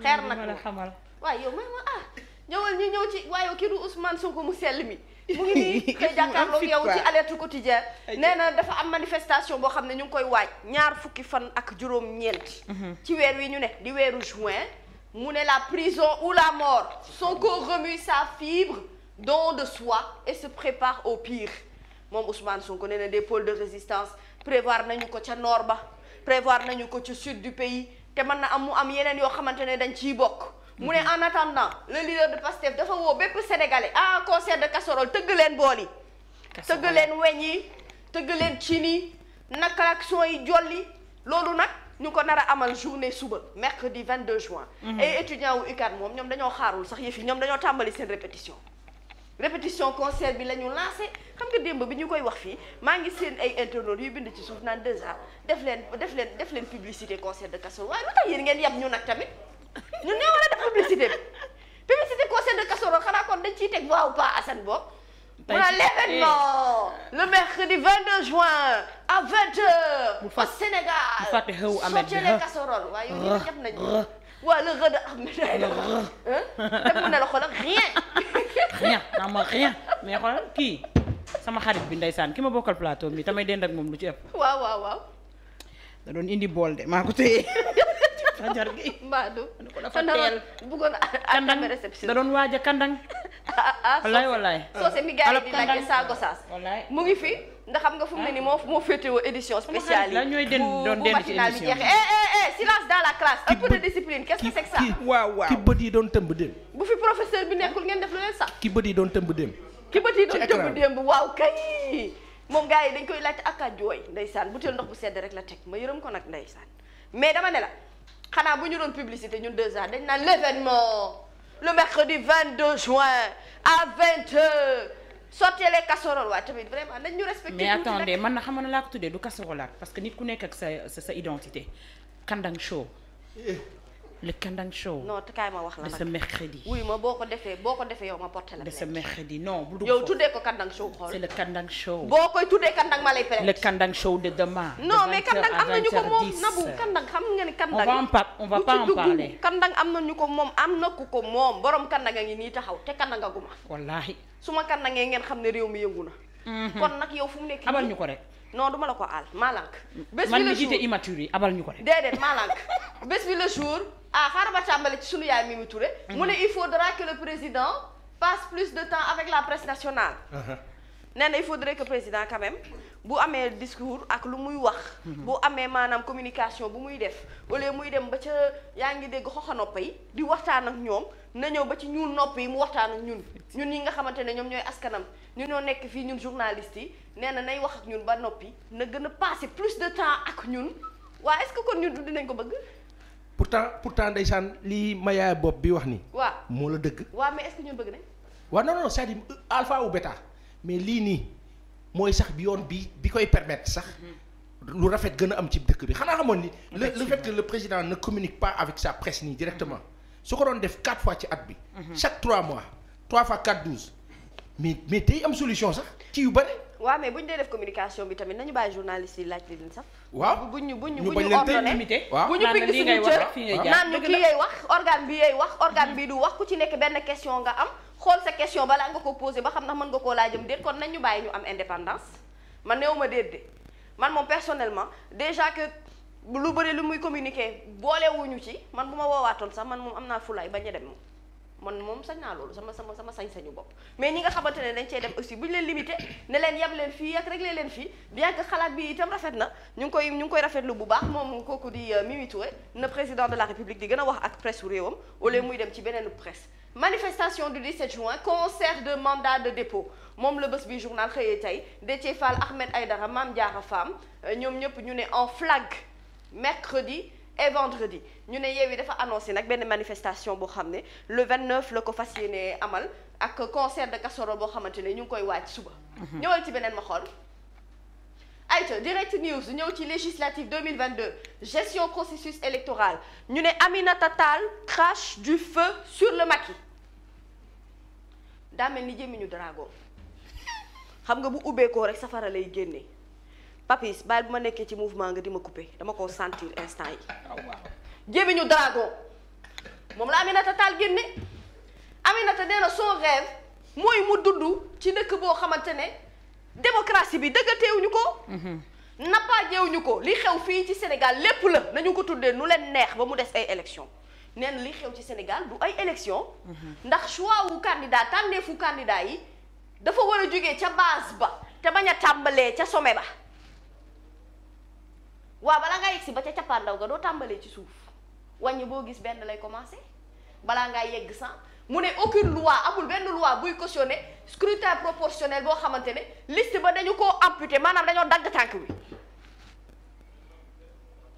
xeer nag xamal waaye yow may ma ñëwal ñu ñëw ci waaye kii du Ousmane Sonko mu sell mi mu ngi nii koy jàkkaarloo yow ci alerte quotidien nee na dafa am manifestation boo xam ne ñu ngi koy waaj ñaar fukki fan ak juróom-ñeent ci weer wi ñu ne di weeru juin mu ne la prison ou la mort. Sonko remue sa fibre don de soi et se prépare au pire moom Ousmane Sonko nee na des pôles de résistance prévoir nañu ko ca nord ba prévoir nañu ko ca sud du pays te mën na am mu am yeneen yoo xamante ne dañ ciy bokk. mu ne en attendant le leader de Pastef dafa woo bépp sénégalais à concert de casserole tëgg leen bool yi. tëgg leen weñ yi tëgg leen cin yi klaxon yi jolli loolu nag ñu ko nar a amal journée suba mercredi 22 juin. et étudiants wu UCAD moom ñoom dañoo xaarul sax yëf yi ñoom dañoo tàmbali seen répétition concert bi la ñu lancé xam nga démb bi ñu koy wax fii maa ngi seen ay internautes yu bind ci suuf naan déjà def leen publicité concert de casserole waaye lu tax yéen ngeen yab ñu nag tamit. ñu nee wala def publicité concert de casserole xanaa kon dañ ciy teg waaw pas Assane boobu. voilà l'événement le mercredi 22 juin à 20h. au Sénégal bu fàtte xew Ahmed sotti les casseroles waaye yow ñu def nañu. waa le rëdd Ahmed def mu ne la xoolal rien naa ma rien mais xoolal kii sama xarit bi ndeysaan ki ma bokkal plateau mi tamay dend ak moom lu ci ëpp. waaw. da doon indi bool de maa ko téye. fajar gi Mbadou ko dafa teel bëggoon kandang réception da doon waaj a kandang. wallaay soose mi gars yi di laajte saa gosaas mu ngi fi ndax xam nga fu mu ne nii moo féetewoo édition spéciale yi ñooy doon bu matinal bi jeexee silence dans la classe un peu de discipline qu'est-ce que c'est que ça waaw ki bët yi doon tëmb dem bu fi professeur bi nekkul ngeen def lu leen sax ki bët yi doon tëmb dem waaw kay moom gars yi dañ koy laajte ak a jooy ndeysaan butéel ndox bu sedd rek la teg ma yërëm ko nag ndeysaan mais dama ne la xanaa bu ñu doon publicité ñun 2 ans dañ naan l'événement le mercredi 22 juin à 20h sortez les casseroles waaye tamit vraiment nañ ñu respecté. mais attendez man na xam na laa ko tuddee du casserole parce que nit ku nekk ak sa identité. Kandang show. le Kandang show. non te kaay ma wax la nag de ce mercredi. wuy ma boo ko defee yow ma porté la. de ce mercredi non bu dul yow tuddee ko Kandang show xool. c'est le Kandang show. boo koy tuddee Kandang ma lay péré. le Kandang show de demain. non mais Kandang am na ñu ko moom Nabou Kandang xam nga ni Kandang. on va pas en parler. Kandang am na ñu ko moom am na ku ko moom borom Kandang a ngi nii taxaw te Kandang a guma. wallaahi. su ma Kandangee ngeen xam ne réew mi yëngu na. kon nag yow fu mu nekk abal ñu ko rek. non duma la ko aal maalank. bés bi man le mi jour jiite immature yi abal ñu ko rek. déedéet maalank bés bi le jour. xaaral ba tàmbali ci sunu yaay Mimi Touré. mu ne il faudra que le président passe plus de temps avec la presse nationale. nee na il faudrait que président quand même bu amee discours ak lu muy wax. bu amee maanaam communication bu muy def wala muy dem ba ca yaa ngi dégg xoxa nopp yi di waxtaan ak ñoom na ñëw ba ci ñun nopp yi mu waxtaan ak ñun ñi nga xamante ne ñoom ñooy askanam ñu ñoo nekk fii ñun journalistes yi nee na nay wax ak ñun ba noppi na gën a passer plus de temps ak ñun waa est-ce que kon ñun dinañ ko bëgg. pourtant ndeysaan lii mayaay bopp bi wax ni waaw moo la dëgg. waaw mais est-ce que ñun bëgg nañ. waaw non c'est-à-dire alpha ou bêta mais lii nii mooy sax bi yoon bi koy permettre sax lu rafet gën a am ci dëkk bi xanaa xamoon ni. le fait que le président ne communique pas avec sa presse nii directement su ko doon def 4 fois ci at bi. chaque 3 mois 3 fois 4 12 mais day am solution sax ci yu bëri. waaw mais bu ñu dee def communication bi tamit nañu bàyyi journaliste yi laaj li leen sax. waaw bu ñu limité waaw bu ñu pigg suñu cër naan ñu kii yey wax organe bi yey wax organe bi du wax ku ci nekk benn question nga am xool sa question balaa nga ko posé ba xam ndax mën nga koo laajam déet kon nañ ñu bàyyi ñu am indépendance man néew ma déet de man moom personnellement déjà que lu bëri lu muy communiquer boolewuñu ci man bu ma woowaatoon sax man moom am naa fulaay bañ a dem man moom sañ naa loolu sama sañ-sañu bopp mais ñi nga xamante ne dañ cey dem aussi bu ñu leen limité ne leen yab leen fii ak réglé leen fii bien que xalaat bi itam rafet na ñu ngi koy rafetlu bu baax moom kooku di Mimi Touré na président de la République di gën a wax ak presse su réewam au lieu muy dem ci beneen presse. manifestation du 17 juin concert de mandat de dépôt moom la bés bi journal xëyee tey Déthié Fall Ahmed Aïdara Mame Diarra Fam ñoom ñëpp ñu ne en flague mercredi et vendredi ñu ne Yewwi dafa annoncé nag benn manifestation boo xam ne le 29 la ko fas yéene amal ak concert de casserole boo xamante ne ñu ngi koy waaj suba. ñëwal ci beneen ma xool. ayca direct news ñëw ci législative 2022 gestion processus électoral ñu ne Aminata Tall crache du feu sur le maquis daa mel ni jëmmiñu dragon xam nga bu ubbeekoo rek safara lay génnee. Papis bàyyi bu ma nekkee ci mouvement nga di ma coupé dama koo sentir instant yi jéemiñu dragon moom la Aminata Tall génne. Aminata nee na son rêve mooy mu dund ci dëkk boo xamante ne démocratie bi dëggateewuñu ko. nappaajeewuñu ko li xew fii ci Sénégal lépp la nañu ko tuddee nu leen neex ba mu des ay élection nee na li xew ci Sénégal du ay élection ndax choix wu candidat tànneefu candidat yi dafa war a jógee ca base ba te bañ a tàmbalee ca sommet ba waaw balaa ngaa yegg si ba ca cappaandaw ga doo tàmbalee ci suuf wàññi boo gis benn lay commencé balaa ngaa yegg sans mu ne aucune loi amul benn loi buy cautionner scrutin proportionnel boo xamante ne liste ba dañu koo amputé maanaam dañoo dagg tànk bi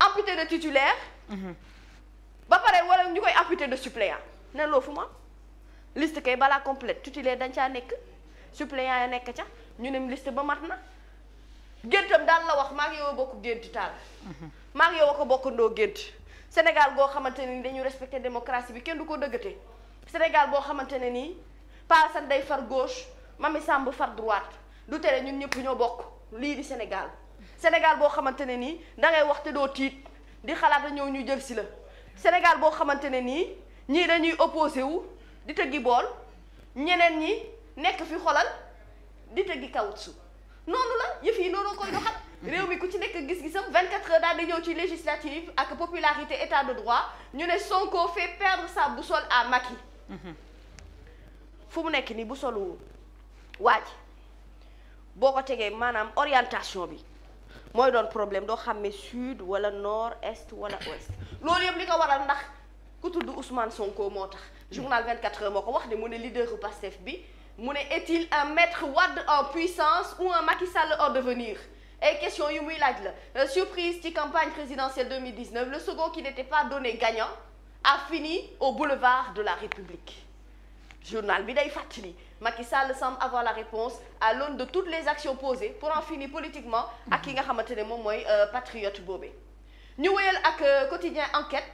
amputé de titulaire ba pare wala ñu koy amputé de suppléant ne loo fu ma liste kay balaa complète titulaire dañ caa nekk suppléant ya nekk ca ñu ne liste ba mat na géntam daal la wax maa ngi yow a bokk gént taal maa ngi yow a ko bokkandoo gént Sénégal goo xamante ne ni dañu respecté démocratie bi kenn du ko dëggatee Sénégal boo xamante ne nii Pa Assane day far gauche Mamy Samb far droite du tere ñun ñëpp ñoo bokk lii di Sénégal Sénégal boo xamante ne nii da ngay wax te doo tiit di xalaat a ñëw ñu jël si la Sénégal boo xamante ne nii ñii dañuy opposé wu di tëggi bool ñeneen ñi nekk fi xolal di tëggi kawutsu noonu la yëf yi noonu koy doxal réew mi ku ci nekk gis-gisam 24 heures daal di ñëw ci législative ak popularité état de droit ñu ne Sonko fait perdre sa boussole à Macky fu mu nekk nii bu solu waaj boo ko tegee maanaam orientation bi mooy doon problème doo xam ne sud wala nord est wala ouest loolu yëpp li ko waral ndax ku tudd Ousmane Sonko moo tax journal 24 heures moo ko wax ne mu ne leader u Pastef bi mu ne est-il un maître Wade en puissance ou un Macky Sall en devenir ay question yu muy laaj la surprise ci campagne présidentielle 2019 le second qui n'était pas donné gagnant a fini au boulevard de la République journal bi day fàttali Macky Sall semble avoir la réponse à l'aune de toutes les actions posées pour en finir politiquement ak ki nga xamante ne moom mooy patriote boobee ñu wéyal ak quotidien enquête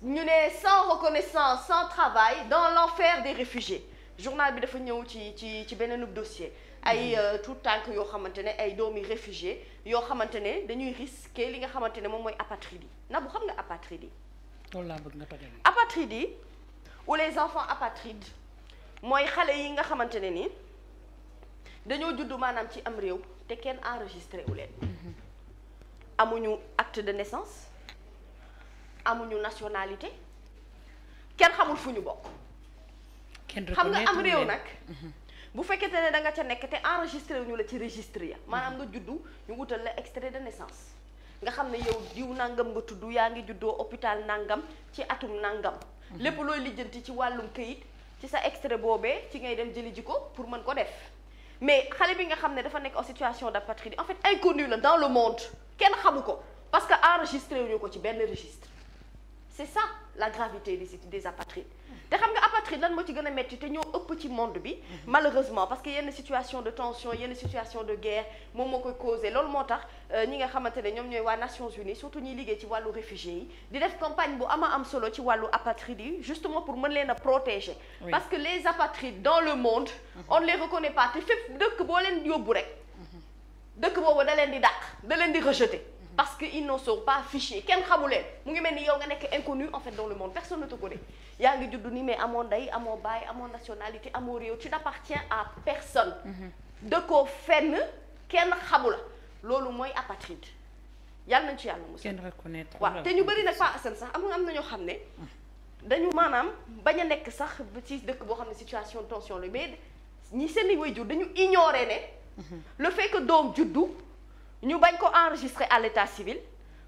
ñu ne sans reconnaissance sans travail dans l'enfer des réfugiés journal bi dafa ñëw ci beneen dossier ay tout tànk yoo xamante ne ay doomi réfugié yoo xamante ne dañuy risquer li nga xamante ne moom mooy apatride yi na bu xam nga apatride yi loolu laa bëgg nga tojal apatride yi ou les enfants apatrides mooy xale yi nga xamante ne ni dañoo juddu maanaam ci am réew te kenn enregistré wu leen amuñu acte de naissance amuñu nationalité kenn xamul fu ñu bokk xam nga am réew nag bu fekkente ne da nga ca nekk te enregistré wu ñu la ci registre ya maanaam nga juddu ñu wutal la extrait de naissance nga xam ne yow diw nangam nga tudd yaa ngi juddoo hôpital nangam ci atum nangam lépp looy lijjanti ci wàllum këyit ci sa extrait boobee ci ngay dem jëli ji ko pour mën ko def mais xale bi nga xam ne dafa nekk en situation d'apatride en fait inconnu la dans le monde kenn xamu ko parce que enregistré wu ñu ko ci benn registre c'est ça la gravité des apatrides te xam nga apatride lan moo ci gën a metti te ñoo ëpp ci monde bi malheureusement parce que yenn situation de tension yenn situation de guerre moom moo koy causé loolu moo tax ñi nga xamante ne ñoom ñooy waa Nations Unies surtout ñuy liggéey ci wàllu réfugiés yi di def campagne bu am solo ci wàllu apatride yi justement pour mën leen a protéger parce que les apatrides dans le monde on ne les reconnaît pas te fépp dëkk boo leen yóbbu rek dëkk boobu da leen di dàq da leen di rejeter parce que ils ne sont pas fichés kenn xamu leen mu ngi mel ni yow nga nekk inconnu en fait dans le monde personne ne te connaît yaa ngi judd ni mais amoo ndey amoo baay amoo nationalité amoo réew tu n'appartiens à personne dëkkoo fenn kenn xamu la loolu mooy apatride yàlla nañ ci yàlla mos kenn reconnaître waaw te ñu bëri nag pas asan sax am na ñoo xam ne dañu maanaam bañ a nekk sax ci dëkk boo xam ne situation de tension la mais ñi seeni waajur dañu ignorer ne le fait que doom juddu ñu bañ ko enregistrer à l'état civil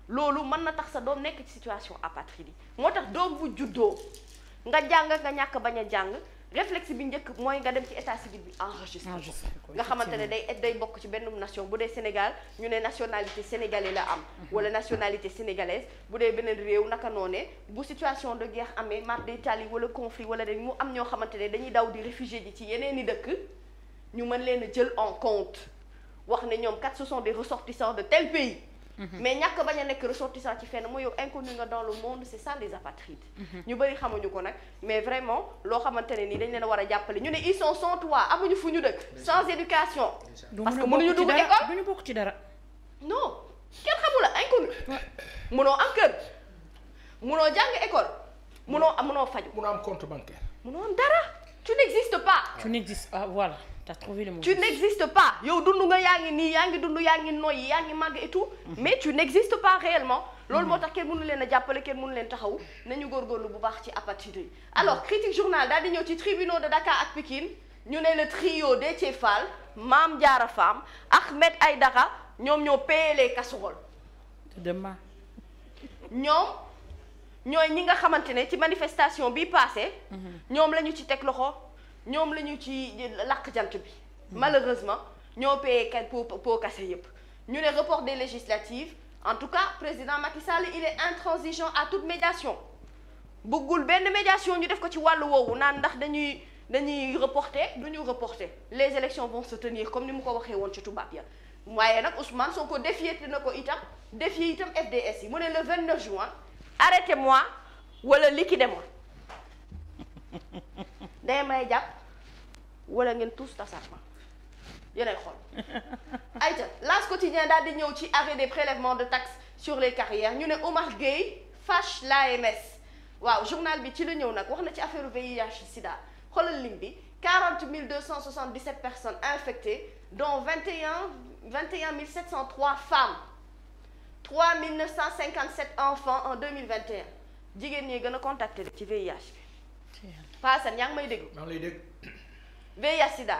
loolu mën na tax sa doom nekk ci situation apatride yi moo tax doom bu juddoo nga jàng nga ñàkk bañ a jàng réflexe bi njëkk mooy nga dem ci état civil bi enregistré ko nga xamante ne day bokk ci benn nation bu dee Sénégal ñu ne nationalité sénégalaise la am wala nationalité sénégalaise bu dee beneen réew naka noonee bu situation de guerre amee mar d'Italie wala conflit wala dañ mu am ñoo xamante ne dañuy daw di réfugié ji ci yeneen i dëkk ñu mën leen a jël en compte wax ne ñoom kat ce sont des ressortissants de tel pays mais ñàkk bañ a nekk ressortissant ci fenn mooy yow inconnu nga dans le monde c'est ça les apatrides ñu bëri xamuñu ko nag mais vraiment loo xamante ne nii dañ leen a war a jàppale ñu ne ils sont sans toit amuñu fu ñu dëkk sans éducation parce que mënuñu dugg école duñu bokk ci dara non kenn xamu la inconnu mënoo am kër mënoo jàng école munoo faju. munoo am compte bancaire. munoo am dara. tu n'existes pas. tu n'existes pas voilà t'as trouvé le mot. tu n'existes pas yow dund nga yaa ngi nii yaa ngi dund yaa ngi noyyi yaa ngi màgg et tout. mais tu n'existes pas réellement. loolu moo tax kenn mënu leen a jàppale kenn mënu leen taxaw nañu góorgóorlu bu baax ci apatride yi. alors critique journal daal di ñëw ci tribunaux de Dakar ak Pikine ñu ne le trio Déthié Fall Mame Diarra Fam Ahmed Aïdara ñoom ñoo payé les casseroles. demain. ñoom ñooy ñi nga xamante ne ci manifestation bi passé ñoom la ñu ci teg loxo ñoom la ñu ci lakk jant bi. malheureusement ñoo payé pour casser yépp ñu ne report des législatives. En tout cas, président Macky Sall il est intransigeant à toute médiation bëggul benn médiation ñu def ko ci wàllu woowu naan ndax dañuy reporter du ñu reporter les élections vont se tenir comme ni mu ko waxee woon ci tubaab ya waaye nag Ousmane Sonko défier na ko itam défier itam FDS yi mu ne le 29 juin arrêtez-moi wala liquidez-moi day may jàpp wala ngeen tous tasarma yéenay xool ayca L'As quotidien daal di ñëw ci arrêt des prélèvements de taxes sur les carrières ñu ne Omar Gueye fâche l'AMS waaw journal bi ci la ñëw nag wax na ci affaire VIH sida xoolal lim bi 40 277 personnes infectées dont 21 703 femmes 3 957 enfants en 2021 jigéen ñi gën a contacté ci VIH bi Paasan yaa ngi may dégg. maa ngi lay dégg. VIH sida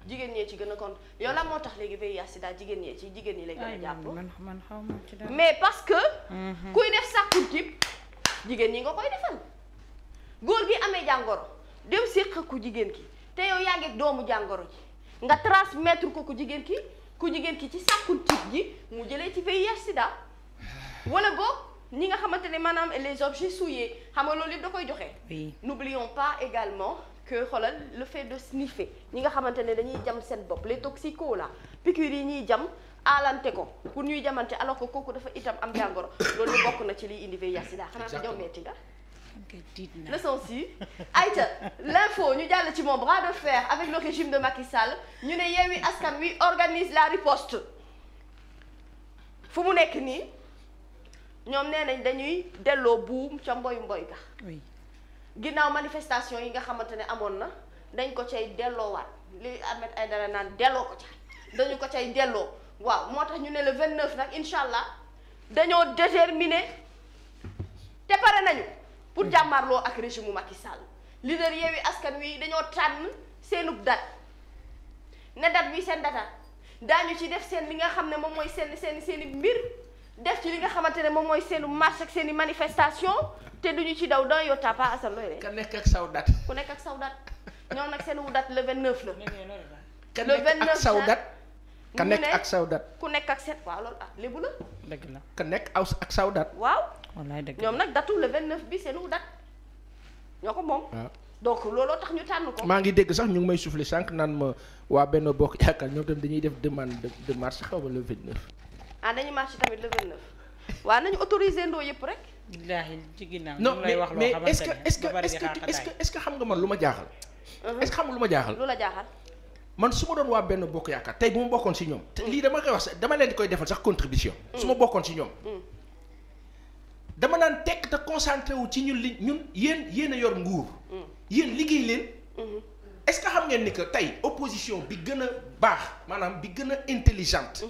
jigéen ñee ci gën a compte yow la moo tax léegi VIH sida jigéen ñee ci jigéen ñi lay gën a jàpp man xaw ma ci dara. mais parce que kuy def sàkku tip jigéen ñi nga koy defal góor gi amee jàngoro dem séq ku jigéen ki te yow yaa ngi doomu jàngoro ji nga transmettre ko ku jigéen ki ci sàkku tip ji mu jëlee ci VIH sida wala boog ñi nga xamante ne maanaam les objets souillés xam nga loolu yëpp da koy joxe. N'oublions pas également que xoolal le fait de sniffer ñi nga xamante ne dañuy jam seen bopp les toxicos là piqûres yi ñuy jam aalante ko pour ñuy jamante alors que kooku dafa itam am jàngoro loolu bokk na ci liy indi VIH sida xanaa ko ñoom metti nga leçon si ayca l'info ñu jàll ci mon bras de fer avec le régime de Macky Sall ñu ne Yewwi Askan Wi organise la riposte fu mu nekk nii ñoom nee nañ dañuy delloo buum ca mboy ga ginnaaw manifestation yi nga xamante ne amoon na dañ ko cay delloowaat li Ahmed Aïdara naan delloo ko ca dañu ko cay delloo waaw moo tax ñu ne le 29 nag incha allah dañoo déterminé te pare nañu pour jàmmarloo ak régime mu Macky Sall leader Yewwi Askan Wi dañoo tànn seenub date ne date bi seen data daañu ci def seen li nga xam ne moom mooy seeni mbir def ci li nga xamante ne moom mooy seenu marche ak seeni manifestation te duñu ci daw dans yota pas asal looy rek. ka nekk ak saw date. ku nekk ak saw date ñoom nag seen wu date le 29 la. le 29 ak saw date. ka nekk ak saw date. ku nekk ak seen waaw loolu lébu la. dëgg la ka nekk ak saw date. waaw. wallaay dëgg ñoom nag datu le 29 bi seen wu date ñoo ko moom. waaw donc looloo tax ñu tànn ko. maa ngi dégg sax ñu ngi may souffler sànq naan ma waa Benno Bokk Yaakaar ñoom tam dañuy def demande de marche xaw ma le 29. ah dañuy marche tamit le 29. waaw nañu autorisé ndoo yëpp rek. billaahi ci ginnaaw non lay wax loo xamante ne est-ce que xam nga man lu ma jaaxal. est-ce que xam nga lu ma jaaxal. lu la jaaxal. man su ma doon waa Benno Bokk Yaakaar tey bu ma bokkoon si ñoom. te lii dama koy wax sax dama leen di koy defal sax contribution. su ma bokkoon si ñoom. dama naan tekk te concentré wu ci ñun yéen a yor nguur. yéen liggéey leen. est-ce que xam ngeen ni que tey opposition bi gën a baax maanaam bi gën a intelligente.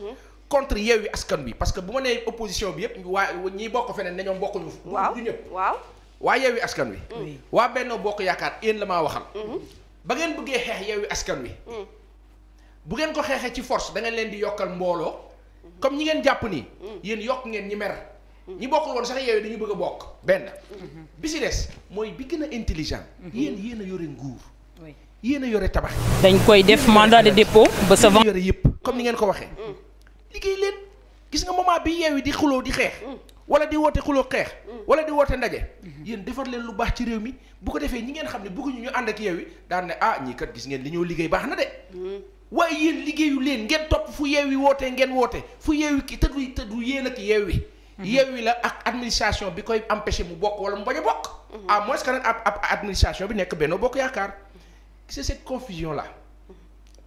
contre Yewwi Askan Wi parce que bu ma nee opposition bi yëpp waa ñi bokk feneen ne ñoom bokkuñu. waaw du ñëpp waaw. waa Yewwi Askan Wi. waa Benno Bokk Yaakaar yéen la maa waxal. ba ngeen bëggee xeex Yewwi Askan Wi. bu ngeen ko xeexee ci force da ngeen leen di yokkal mbooloo. comme ñi ngeen jàpp nii. yéen yokk ngeen ñi mer. ñi bokkul woon sax Yewwi dañu bëgg a bokk. benn bi si des mooy bi gën a intelligent. yéen a yore nguur. yéen a yore tabax. dañ koy def mandat de dépôt ba sa yore yëpp comme ni ngeen ko waxee. liggéey leen gis nga moment bi Yewwi di xuloo di xeex wala di woote xuloo xeex wala di woote ndaje yéen defar leen lu baax ci réew mi bu ko defee ñi ngeen xam ne bëgguñu ñu ànd ak Yewwi daan ne ah ñii kat gis ngeen li ñoo liggéey baax na de waaye yéen liggéeyu leen ngeen topp fu Yewwi wootee ngeen woote fu Yewwi ki tëddu yéen ak Yewwi Yewwi la ak administration bi koy empêcher mu bokk wala mu bañ a bokk à moins que nag ab administration bi nekk Benno Bokk Yaakaar c'est cette confusion là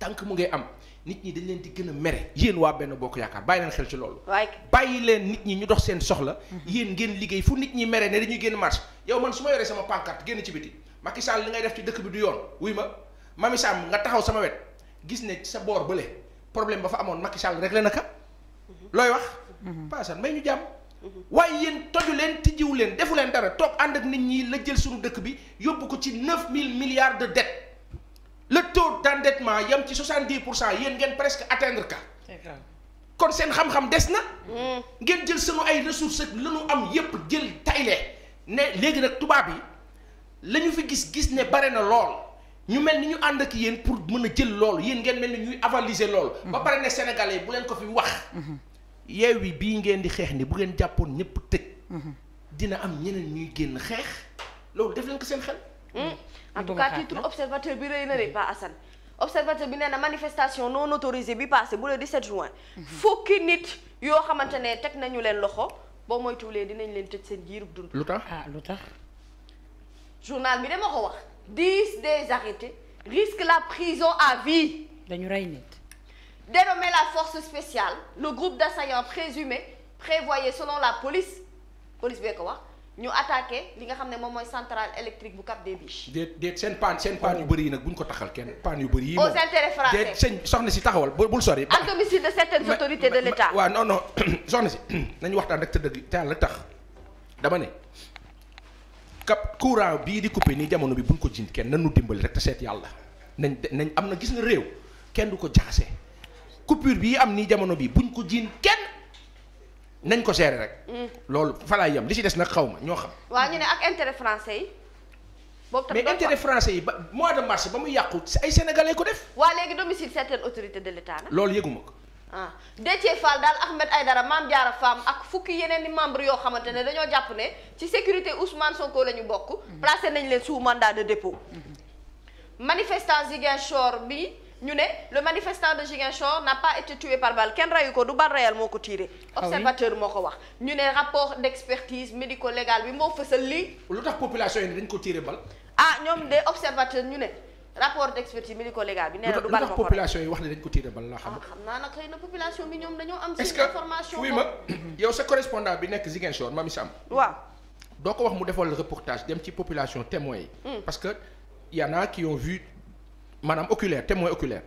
tant que mu ngay am nit ñi dañ leen di gën a mere yéen waa Benno Bokk Yaakaar bàyyi leen xel ci loolu waaye bàyyi leen nit ñi ñu dox seen soxla yéen ngeen liggéey fu nit ñi mere ne dañuy génn marche yow man su ma yoree sama pancarte génn ci biti Macky Sall li ngay def ci dëkk bi du yoon wuy ma Mamy Samb nga taxaw sama wet gis ne sa boor bële problème ba fa amoon Macky Sall réglé na ka looy wax paasan may ñu jàmm waaye yéen toju leen tijjiwu leen defu leen dara toog ànd ak nit ñi la jël suñu dëkk bi yóbbu ko ci 9000 milliards de dettes le taux d'endettement yam ci 70% yéen ngeen presque atteindre ka kon seen xam-xam des na ngeen jël sunu ay ressources ak la ñu am yépp jël tayle ne léegi nag tubaab yi la ñu fi gis ne bare na lool ñu mel ni ñu ànd ak yéen pour mën a jël loolu yéen ngeen mel ni ñuy avaliser loolu ba pare ne sénégalais bu leen ko fi wax Yewwi bii ngeen di xeex ni bu ngeen jàppoon ñëpp tëj dina am ñeneen ñuy génn xeex loolu def leen ko seen xel en tout cas titre observateur bi rëy na de Pa Assane observateur bi nee na manifestation non autorisée bi passé bu le 17 juin fukki nit yoo xamante ne teg nañu leen loxo boo moytuwulee dinañ leen tëj seen jiirub dund lu tax lu tax journal bi dama ko wax 10 des arrêtés risquent la prison à vie dañu rey nit dénommé la force spéciale le groupe d'assaillants présumés prévoyait selon la police bee ko wax ñu attaqué li nga xam ne moom mooy centrale électrique bu Cap des Biches. déet seen paan yu bëri yi nag bu ñu ko taxal kenn paan yu bëri yi aux intérêts français déet sëñ soxna si taxawal bul sori. ak domicile de certaines autorités de l'État. waaw non soxna si nañu waxtaan rek te dëgg te yàlla tax dama ne courant bii di coupé nii jamono bi buñ ko jiin kenn nanu dimbali rek te seet yàlla nañ am na gis nga réew kenn du ko jaxase coupure bii am nii jamono bi buñ ko jiin kenn nañ ko gérer rek. loolu fa laay yem li ci des nag xaw ma ñoo xam. waaw ñu ne ak intérêt français yi. boobu tamit mais intérêt français yi ba mois de mars ba mu yàqu ay sénégalais ko def. waa léegi domicile certaines autorités de l'État nag. loolu yëguma ko. ah Déthié Fall daal Ahmed Aïdara Mame Diarra Fam ak fukki yeneen i membres yoo xamante ne dañoo jàpp ne ci sécurité Ousmane Sonko la ñu bokk. placé nañ leen sous mandat de dépôt. manifestant Ziguinchor bi. ñu ne le manifestant de Ziguinchor n'a pas été tué par balle kenn rayu ko du balle réel moo ko tiré. observateur moo ko wax. ñu ne rapport d'expertise médico-légale bi moo fësal lii. lu tax population yi dañ ko tiré bal. ah ñoom de observateur ñu ne rapport d'expertise médico-légale bi. nee na du balle lu tax population yi wax ne dañ ko tiré bal laa xam. xam naa nag xëy na population bi ñoom dañoo am. est-ce ci information que oui ma yow sa correspondant bi nekk Ziguinchor Mamy Samb. waaw. doo ko wax mu defal reportage dem ci population témoin yi. parce que y en a qui ont vu. maanaam oculaire témoin oculaire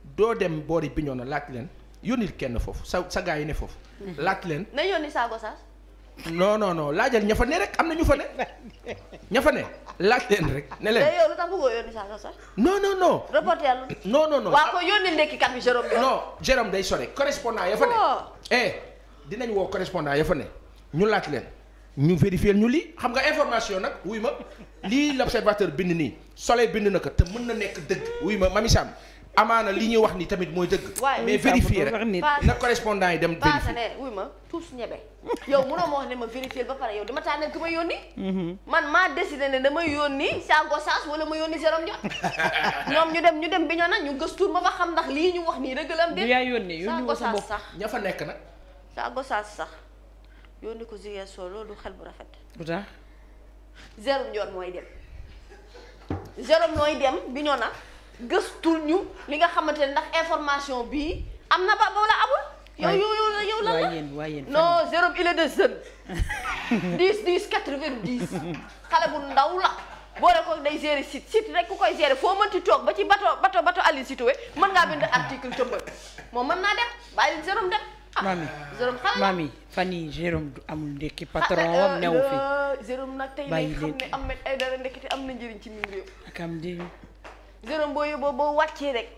doo dem boori Bignona laaj leen yónnil kenn foofu sa gaa yi ne foofu laaj leen na yónni saa Gossas non laajal ña fa ne rek am na ñu fa ne ña fa ne laaj leen rek ne leen yow lu tax bëggoo yónni saa Gossas non reporter non waa ko yónni ndekkikat bi Jérôme non Jérôme day sore correspondant ya fa ne dinañ woo correspondant ya fa ne ñu laaj leen ñu vérifier ñu lii xam nga information nag wuy ma lii l'observateur bind nii Soleil bind na ko te mën na nekk dëgg wuy ma Mamy Samb amaana li ñuy wax ni tamit mooy dëgg mais vérifier rek na correspondant yi dem vérifier ne wuy ma tous ñebe yow mënoo ma wax ne ma vérifier ba pare yow dama tànnal ki ma yónni man maa décidé ne dama yónni saa Gossas wala ma yónni Jérôme Ndiaye ñoom ñu dem Bignona ñu gëstu ma ba xam ndax lii ñu wax nii dëgg la am déet yaa yónni saa Gossas sax ña fa nekk nag saa Gossas sax yónni ko Ziguinchor loolu xel bu rafet. lu tax. Jérôme Ndiaye mooy dem Jérôme mooy dem Bignona gëstul ñu li nga xamante ne ndax information bii am na ba wala amul. yow la waa yéen non Jérôme il est de jeune 10 90 xale bu ndaw la boole ko day gérer site rek ku koy gérer foo mënti toog ba ci bato Aline Sitoé mën ngaa bind article tëmbal moom mën naa dem bàyyi Jérôme dem. Mamy fan yii Jérôme du amul ndekki patron wam newu fi Jérôme nag tey lay xam ne Ahmed Aïdara ndekete am na njëriñ ci mim réew ak am di Jérôme boo yóbboo boo wàccee rek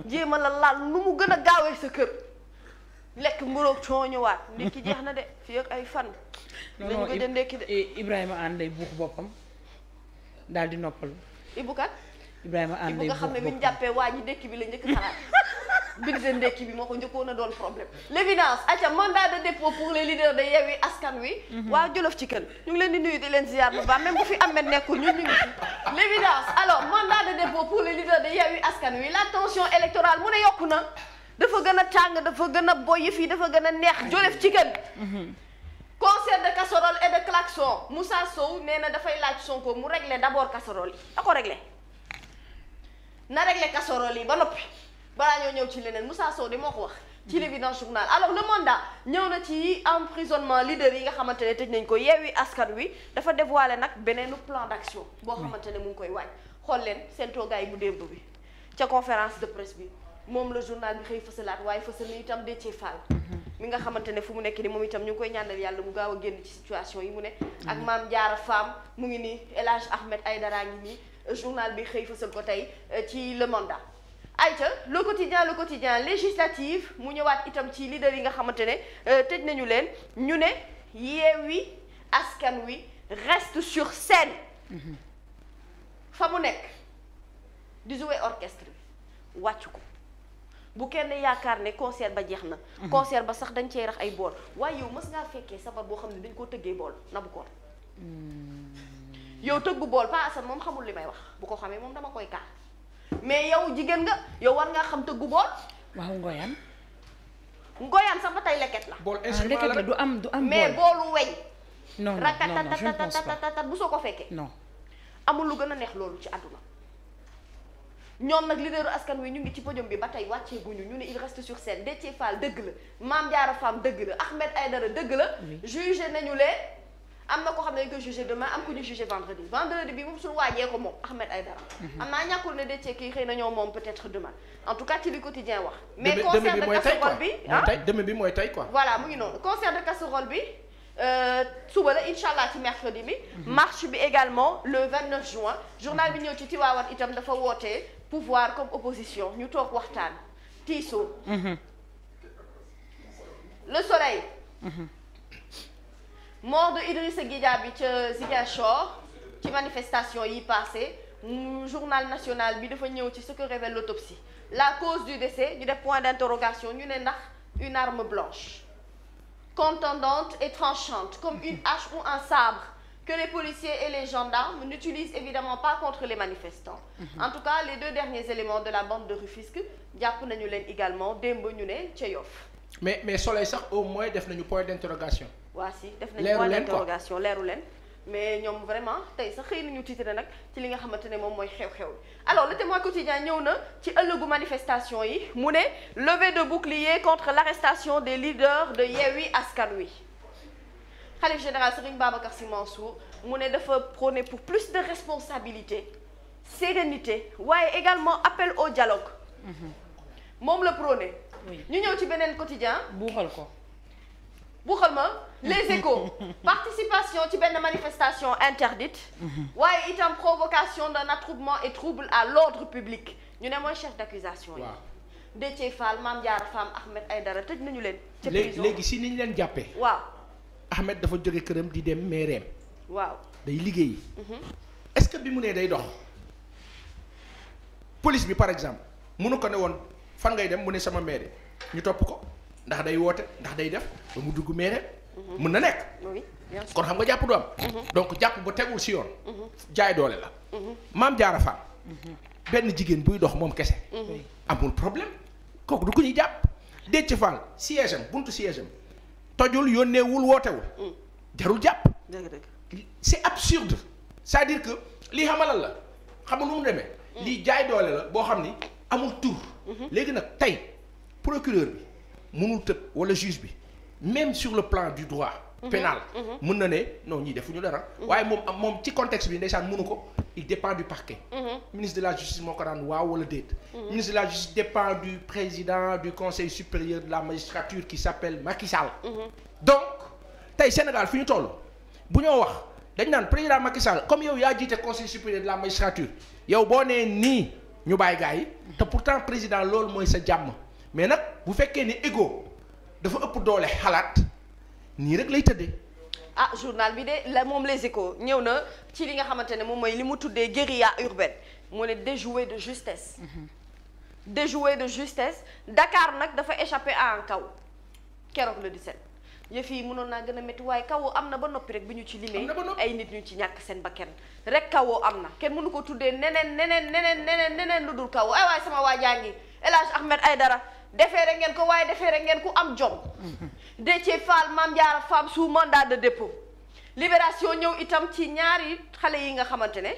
jéem a la laal nu mu gën a gaawee sa kër lekk mburoog coo ñëwaat ndekki jeex na de fii ak ay fan dañu ko jël ndekki de Ibrahima ànd lay buux boppam daal di noppalu Ibou kat Ibrahima ànd lay nga xam ne bi ñu jàppee waa ji ndekki bi la njëkk xalaat budget ndekki bi moo ko njëkkoon a doon problème l'évidence aca mandat de dépôt pour les leaders de Yewwi Askan Wi waa Jolof ci kën ñu ngi leen di nuyu di leen ziar bu baax même bu fi Ahmed nekkul ñun ñu ngi fi l'évidence alors mandat de dépôt pour les leaders de Yewwi Askan Wi la tension électorale mu ne yokku na dafa gën a tàng dafa gën a boy yëf yi dafa gën a neex Jolof ci kën concert de casserole et de klaxon Moussa Sow nee na dafay laaj Sonko mu régler d'abord casserole yi da ko régler na régler casserole yi ba noppi balaa ñoo ñëw ci leneen Moussa Sow de moo ko wax ci l'évidence journal. alors le mandat ñëw na ci emprisonnement leader yi nga xamante ne tëj nañ ko Yewwi Askan Wi dafa dévoilé nag beneenu plan d'action boo xamante ne mu ngi koy waaj xool leen seen toogaay bu démb bi ca conférence de presse bi moom la journal bi xëy fësalaat waaye fësal ni itam Déthié Fall mi nga xamante ne fu mu nekk ni moom itam ñu ngi koy ñaanal yàlla mu gaaw a génn ci situation yi mu ne ak Mame Diarra Fam mu ngi nii El Hadj Ahmed Aïdara ngi nii journal bi xëy fësal ko tey ci le mandat. ayca le quotidien législative mu ñëwaat itam ci leader yi nga xamante ne tëj nañu leen ñu ne Yewwi Askan Wi reste sur scène fa mu nekk di jouer orchestre bi wàcc ko bu kenn yaakaar ne concert ba jeex na concert ba sax dañ cey rax ay bool waaye yow mës ngaa fekkee sabar boo xam ne dañ koo tëggee bool na bu koon yow tëggu bool Pa Assane moom xamul li may wax bu ko xamee moom dama koy kaar mais yow jigéen nga yow war ngaa xam tëggu bool. waaw ngoyaan sax ba tey leket la. bool instrument la du am mais boolu weñ. non non non je ne pense pas bu soo ko fekkee. non amul lu gën a neex loolu ci àdduna. ñoom nag leaderu askan wi ñu ngi ci podium bi ba tey wàcceeguñu ñu ne il reste sur scène Déthié Fall dëgg la Mame Diarra Fam dëgg la Ahmed Aïdara dëgg la. jugé nañu leen. am na ko xam ne dañ koy jugé demain am ko ñu jugé vendredi bi moom suñu waajee ko moom Ahmed Aïdara am naa ñàkkul ne Déthié kii xëy na ñoo moom peut-être demain en tout cas ci li quotidien wax mais concert de casserole bi demain bi mooy tey quoi voilà mu ngi noonu concert de casserole bi suba la incha allah ci mercredi bi marche bi également le 29 juin journal bi ñëw ci Tivaouane itam dafa wootee pouvoir comme opposition ñu toog waxtaan tiisoo le soleil mort de Idrissa Goudiaby ca Ziguinchor ci manifestation yi passé journal national bi dafa ñëw ci ce que révèle l'autopsie la cause du décès ñu def point d'interrogation ñu ne ndax une arme blanche contondante et tranchante comme une hache ou un sabre que les policiers et les gendarmes n'utilisent évidemment pas contre les manifestants en tout cas les deux derniers éléments de la bande de Rufisque jàpp nañu leen également démb ñu ne ca Yoff mais Soleil sax au moins def nañu point d'interrogation waa si def nañu point d'interrogation leeru leen mais ñoom vraiment tey sax xëy nañu titre nag ci li nga xamante ne moom mooy xew-xew alors le témoin quotidien ñëw na ci ëllëgu manifestation yi mu ne levée de bouclier contre l'arrestation des leaders de Yewwi Askan Wi Khalife général Serigne Babacar Sy Mansour mu ne dafa prôner pour plus de responsabilité sérénité waaye également appel au dialogue moom la prôner ñu ñëw ci beneen quotidien buuxal ko buuxal ma les échos participation ci benn manifestation interdite waaye itam provocation d'un attroupement et trouble à l'ordre public ñu ne mooy chef d'accusation yi Déthié Fall Mame Diarra Fam Ahmed Aïdara tëj nañu leen ca prison léegi si ni ñu leen jàppee waaw Ahmed dafa jóge këram di dem maireem waaw day liggéeyi est-ce que bi mu nee day dox police bi par exemple mënu ko ne woon fan ngay dem mu ne sama mairie ñu topp ko ndax day woote ndax day def ba mu dugg maireem mën na nekk kon xam nga jàpp du am donc jàpp ba tegul si yoon jaay doole la Mame Diarra Fam benn jigéen buy dox moom kese amul problème kooku du ko ñuy jàpp Déthié Fall siège am buntu siège am tojul yónneewul wootewul jarul jàpp c'est absurde c'est-à-dire que lii xamalal la xam nga nu mu demee lii jaay doole la boo xam ni amul tur léegi nag tey procureur bi mënul tëb wala juge bi même sur le plan du droit pénal mën na ne non ñii defuñu dara waaye moom ci contexte bi ndeysaan mënu ko il dépend du parquet ministre de la justice moo ko daan waaw wala déet ministre de la justice dépend du président du conseil supérieur de la magistrature qui s'appelle Macky Sall donc tey Sénégal fi ñu toll bu ñoo wax dañ naan président Macky Sall comme yow yaa jiite conseil supérieur de la magistrature yow boo nee nii ñu bàyyi gars yi te pourtant président loolu mooy sa jàmm mais nag bu fekkee ni égo dafa ëpp doole xalaat nii rek lay tëddee. ah journal bi de la moom les échos ñëw na ci li nga xamante ne moom mooy li mu tuddee guérilla urbaine mu ne déjoué de justesse. déjoué de justesse Dakar nag dafa échappé à un chaos keroog le 17 yëf yi mënoon naa gën a métti waaye chaos am na ba noppi rek bi ñu ci limee ay nit ñu ci ñàkk seen bakkan rek chaos am na kenn mënu ko tuddee neneen lu dul chaos ay waaye sama waa jàngi El Hadj Ahmed Aïdara defeere ngeen ko waaye defeere ngeen ku am jom Déthié Fall Mame Diarra Fam sous mandat de dépôt libération ñëw itam ci ñaari xale yi nga xamante ne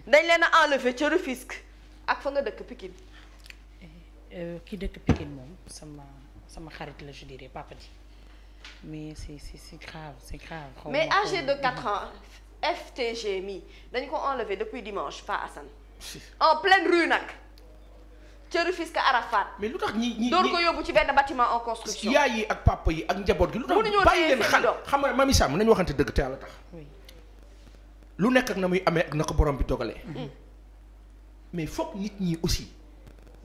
dañ leen a enlevé ca Rufisque ak fa nga dëkk Pikine ki dëkk Pikine moom sama xarit la je dirais Papa Di mais c'est grave c'est grave. mais âgé de 4 ans FTG mi dañ ko enlevé depuis dimanche pas Assane. en pleine rue nag. ca Rufisque Arafat. mais lu tax ñi door ko yóbbu ci benn bâtiment en construction. yaay yi ak papa yi ak njaboot gi lu tax bàyyi leen xel xam nga Mamy Sam nañu waxante dëgg te yàlla tax. lu nekk ak na muy amee ak na ko borom bi dogalee. mais foog nit ñi aussi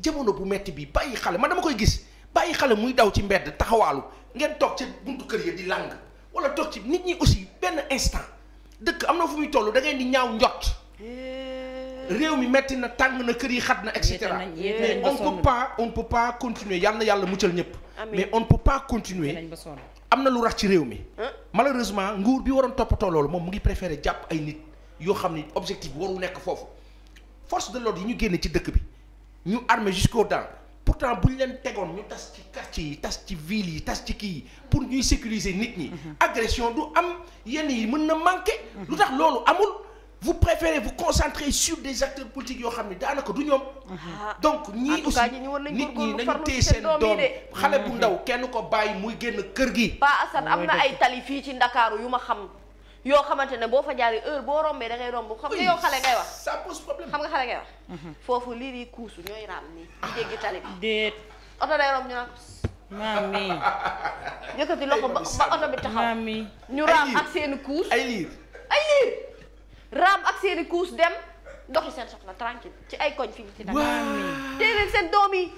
jamono bu metti bi bàyyi xale man dama koy gis bàyyi xale muy daw ci mbedd taxawaalu ngeen toog ci buntu kër yi di lang wala toog ci nit ñi aussi benn instant dëkk am na fu muy toll da ngeen di ñaaw njot. réew mi metti na tàng na kër yi xat na et cetera mais on ne peut pas continuer yal na yàlla muccal ñëpp. mais on ne peut pas continuer am na lu rax ci réew mi. malheureusement nguur bi waroon toppatoo loolu moom mu ngi préféré jàpp ay nit yoo xam ni objectif bi waru nekk foofu force de l'ordre yi ñu génne ci dëkk bi ñu armé jusqu'aux dents pourtant bu ñu leen tegoon ñu tas ci quartier yi tas ci ville yi tas ci kii yi pour ñuy sécuriser nit ñi. agression du am yenn yi mën na manquer. lu tax loolu amul. vous préférez vous concentrer sur des acteurs politiques yoo xam ne daanaka du ñoom. donc ñii aussi nit ñi nañu téye seen doom xale bu ndaw kenn ko bàyyi muy génn kër gi. Pa Assane am na ay tali fii ci Ndakaaru yu ma xam yoo xamante ne boo fa jaaree heure boo rombee da ngay romb xam nga yow xale ngay wax. ça pose problème xam nga xale ngay wax. foofu lii di kuusu ñooy raam nii di jéggi tali bi. déet. oto day romb ñu naan Mamy. yëkkati loxo ba oto bi taxaw. Mamy. ñu raam ak seeni kuus ay liir. raam ak seeni kuus dem doxi seen soxla tranquille ci ay koñ fii ci Dakar. téye leen seen doom yi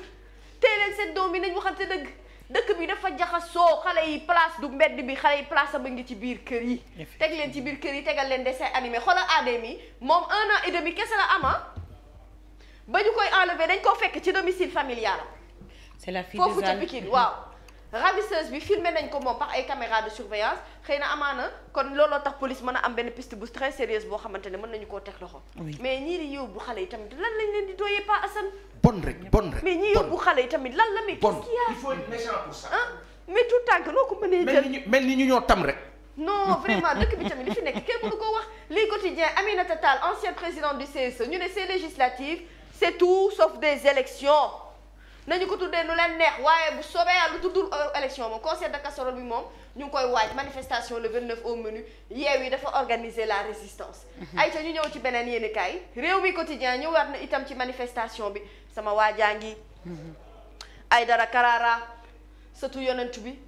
téye leen seen doom yi nañ waxante dëgg dëkk bi dafa jaxasoo xale yi place du mbedd bi xale yi place ba ngi ci biir kër yi. teg leen ci biir kër yi tegal leen dessin animé xoolal ADM moom 1 an et demi kese la ama ba ñu koy enlever dañ koo fekk ci domicile familial. c'est la fille foofu ca Pikine waaw. ravisseuse bi filmé nañ ko moom par ay caméras de surveillance xëy na amaana kon looloo tax police mën a am benn piste bu très sérieuse boo xamante ne mën nañu koo teg loxo. mais ñii di yóbbu xale yi tamit lan lañ leen di doyee pas Assane. bon rek mais ñii yóbbu xale yi tamit lan la. mais qu'est-ce qu'il y a il faut être méchant pour ça. mais tout tànk noo ko mënee jël mel ni ñu ñoo tam rek. non vraiment dëkk bi tamit li fi nekk kenn mënu ko wax lii quotidien Aminata Tall ancienne présidente du CSE ñu ne ces législatives c'est tout sauf des élections nañu ko tuddee nu leen neex waaye bu soobee yàlla lu tuddul élection moom concert de casserole bi moom ñu ngi koy waaj manifestation le 29 au menu Yewwi dafa organiser la résistance. ayca ñu ñëw ci beneen yéenekaay réew mi quotidien ñëwaat na itam ci manifestation bi sama waajaa ngi Aïdara Karara sëtu yonent bi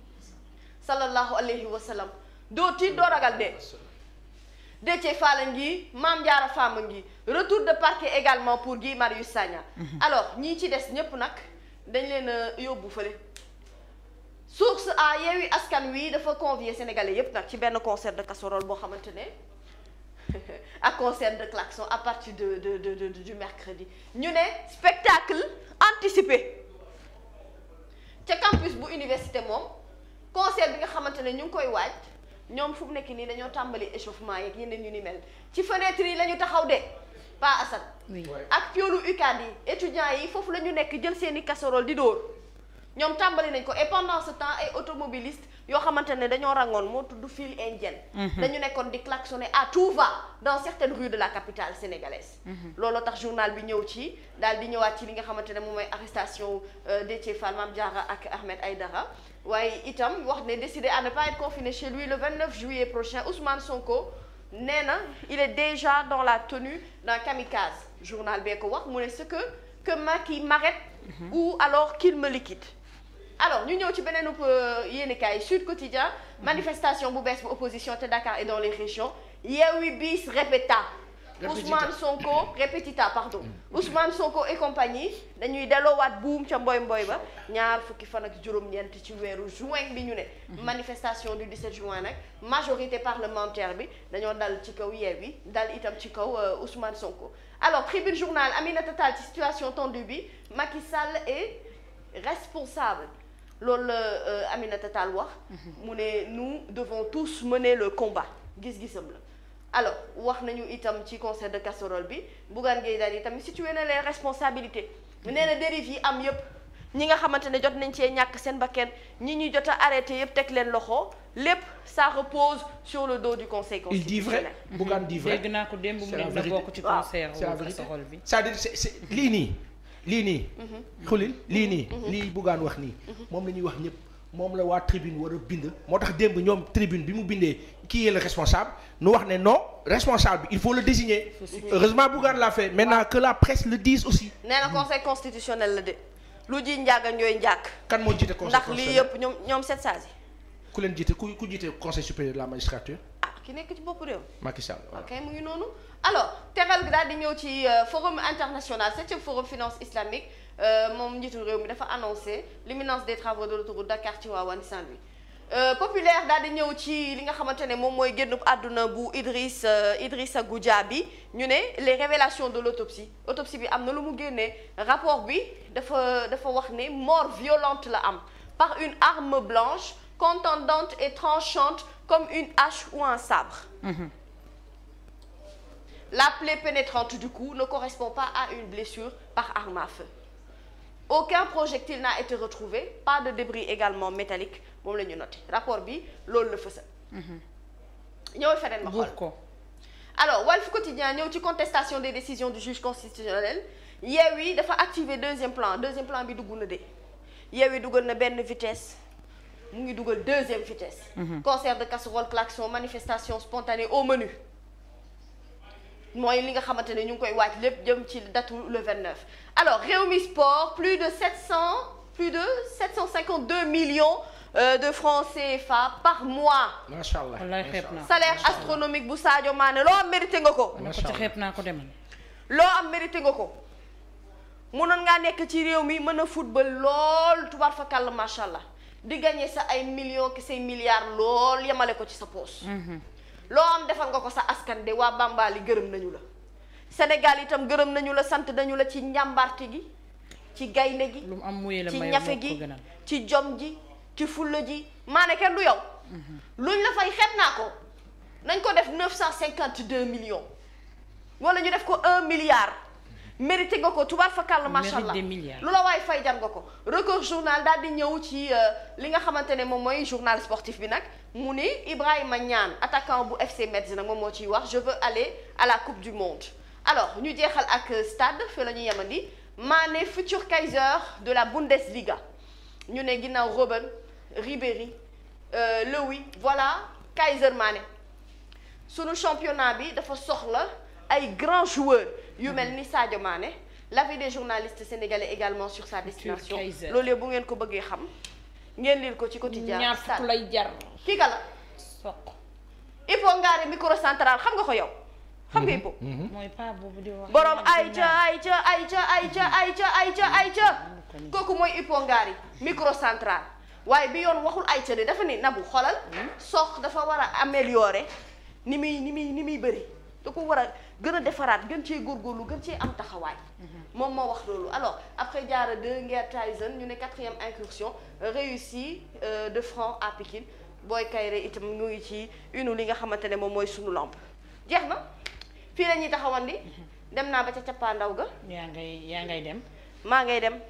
sallallahu alayhi wa sallam doo tiit doo ragal de Déthié Fall ngi Mame Diarra Fam ngi retour de parquet également pour Guy Marius Sagna. alors ñii ci des ñëpp nag dañ leen a yóbbu fële source a Yewwi Askan Wi dafa convier sénégalais yépp nag ci benn concert de casserole boo xamante ne ak concert de klaxon à partir du mercredi ñu ne spectacle anticipé ca campus bu université moom concert bi nga xamante ne ñu ngi koy waaj ñoom fu mu nekk nii dañoo tàmbali échauffement yeeg yeneen yu ni mel ci fenêtre yi la ñu taxaw de pas Assane. ak piolu UCAD yi étudiants yi foofu la ñu nekk jël seeni casserole di dóor ñoom tàmbali nañ ko et pendant ce temps ay automobilistes yoo xamante ne dañoo rangoon moo tudd file indienne. dañu nekkoon di klaxonner à tout va dans certaines rues de la capitale sénégalaise. looloo tax journal bi ñëw ci daal di ñëwaat ci li nga xamante ne moom mooy arrestation Déthié Fall Mame Diarra ak Ahmed Aïdara waaye itam wax ne décidé à ne pas être confiné chez lui le 29 juillet prochain Ousmane Sonko. nee na il est déjà dans la tenue d'un kamikaze journal bee ko wax mu ne ce que Macky m'arrête ou alors qu'il me liquide alors ñu ñëw ci beneen yéenekaay Sud Quotidien manifestation bu bees bu opposition te Dakar et dans les régions Yewwi bis répéta Ousmane Sonko répétita pardon Ousmane Sonko et compagnie dañuy delloowaat buum ca mboy ba ñaar fukki fan ak juróom-ñeent ci weeru juin bi ñu ne manifestation du 17 juin nag majorité parlementaire bi dañoo dal ci kaw Yewwi dal itam ci kaw Ousmane Sonko alors Tribune Journal Aminata Tall ci situation tendue bi Macky Sall est responsable loolu la Aminata Tall wax mu ne nous devons tous mener le combat gis-gisam la alors wax nañu itam ci concert de casserole bi Bougane Gueye Dany tamit situé na les responsabilités nee na dérive yi am yëpp ñi nga xamante ne jot nañ cee ñàkk seen bakkan ñi ñuy jot a arrêté yëpp teg leen loxo lépp ça repose sur le dos du conseil constitutionnel. il dit vrai Bougane dit vrai. dégg naa ko démb mu ne na bokk ci concert casserole bi. c'est-à-dire c'est lii nii lii nii. xulil lii nii. lii buggaan wax nii. moom la ñuy wax ñëpp moom la waa tribune war a bind. moo tax démb ñoom tribune bi mu bindee qui est le responsable nu wax ne non responsable bi il faut le désigner. heureusement buggaan l'a fait maintenant que la presse le dise aussi. nee na conseil constitutionnel la de lu ji njàgga ñooy njàkk. kan moo jiite conseil ndax constitutionnel lii yëpp ñoom sept sages yi. ku leen jiite ku jiite conseil supérieur de la magistrature. ki nekk ci bopp réew. Macky Sall voilà. ok mu ngi noonu alors teral gi daal di ñëw ci forum international 7e forum finance islamique moom njiitu réew mi dafa annoncé l'imminence des travaux de l'autoroute Dakar Tivaouane Saint-Louis populaire daal di ñëw ci li nga xamante ne moom mooy génn àdduna bu Idrissa Goudiaby ñu ne les révélations de autopsie bi am na lu mu génnee rapport bi dafa wax ne mort violente la am par une arme blanche contondante et tranchante comme une hache ou un sabre. La plaie pénétrante du coup ne correspond pas à une blessure par arme à feu. Aucun projectile n'a été retrouvé, pas de débris également métalliques moom la ñu noté rapport bi loolu la fësal. ñëwal feneen ma xool ko. alors Walf Quotidien ñëw ci contestation des décisions du juge constitutionnel Yewwi dafa activer deuxième plan bi dugg na de Yewwi dugal na benn vitesse. mu ngi dugal deuxième vitesse. concert de casserole klaxon manifestation spontanée au menu mooy li nga xamante ne ñu ngi koy waaj lépp jëm ci datu le 29. alors Rewmi Sport plus de 752 millions de francs CFA par mois. macha allah wallaay xeeb naa salaire astronomique bu Sadio Mané loo am mérité nga ko. macha allah xeeb naa ko demal. loo am mérité nga ko mënoon ngaa nekk ci réew mi mën a football lool tubaar fa kàll macha allah. di gagner sa ay millions ki say milliards lool yemale ko ci sa poche. loo am defal nga ko sa askan de waa Bambali gërëm nañu la. Sénégal itam gërëm nañu la sant nañu la ci njàmbarte gi ci gaynde gi. lu mu am muyee la ci may ñafe gi ci jom ji ci fulla ji maane kenn du yow. luñ la fay xeeb naa ko nañ ko def 952 millions wala ñu def ko 1 milliard. mérité nga ko tubaar fakal macha allah lu la waaye fay jar nga ko record journal daal di ñëw ci li nga xamante ne moom mooy journal sportif bi nag mu ni Ibrahima Niane attaquant bu FC Metz nag moom moo ciy wax je veux aller à la coupe du monde alors ñu jeexal ak stade fi la ñu yemandi Mané futur Kaiser de la Bundesliga ñu ne ginnaaw Robben Ribéry Lewy voilà Kaiser Mané sunu championnat bi dafa soxla ay grands joueurs yu mel ni Sadio Mané l'avis des journalistes sénégalais également sur sa destination loolu bu ngeen ko bëggee xam ngeen lire ko ci quotidien ñaar fukk lay jar kii ka la soq Hippo Ngare microcentral xam nga ko yow xam nga Hippo mooy pa boobu di wax borom ayca kooku mooy Hippo Ngare microcentral waaye bi yoon waxul ayca de dafa ni nabu xolal soq dafa war a améliorer ni muy bëri da ko war a gën a defaraat gën cee góorgóorlu gën cee am taxawaay moom moo wax loolu alors après Diarra 2 Nguer Tyson ñu ne 4e incursion réussie de franc à Pikine Boy Kayre itam mu ngi ci une li nga xamante ne moom mooy sunu lamp jeex na fii la ñuy taxawandi dem naa ba ca cappaandaw ga yaa ngay dem maa ngay dem